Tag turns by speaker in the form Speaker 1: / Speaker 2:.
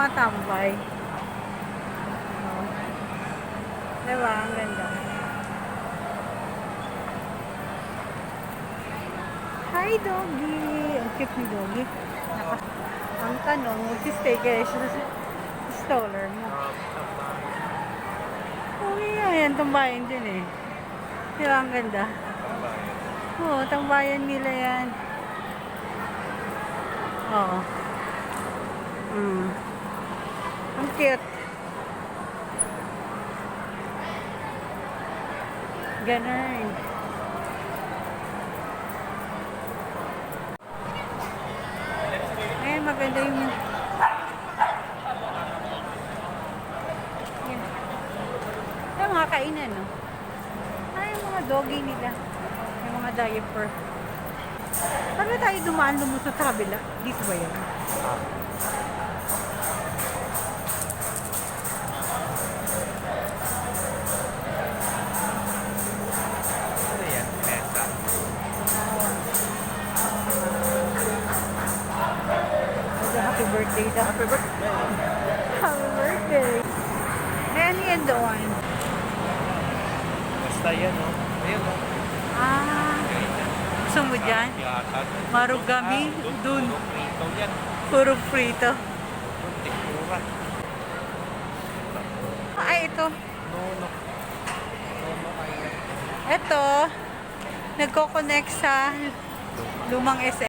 Speaker 1: tumatambay. Oh. Diba? Ang ganda. Hi, doggy! Ang cute ni doggy. Ang tanong, mag-stay kaya siya sa stroller mo. Uy, ayan, tambayan din eh. Diba ang ganda? Oo, tambayan nila yan. Oo. Ang cute. Ganun. Ayan, maganda yung... Yan. Ay, mga kainan, no? Ay, yung mga doggy nila. Yung mga diaper. Paano tayo dumaan lumusot sa kabila? Dito ba yun?
Speaker 2: Ano yan? Mesa.
Speaker 1: Happy birthday daw.
Speaker 2: Happy birthday!
Speaker 1: Happy birthday. Ayan yan doon.
Speaker 2: Basta yan, no? Ayun, no?
Speaker 1: Ah, gusto mo dyan? Marugami? Dun.
Speaker 2: Prito yan.
Speaker 1: Puro prito.
Speaker 2: Tikura.
Speaker 1: Ay, ito.
Speaker 2: Nono. Nono ay
Speaker 1: Ito. Nagko-connect sa lumang SM.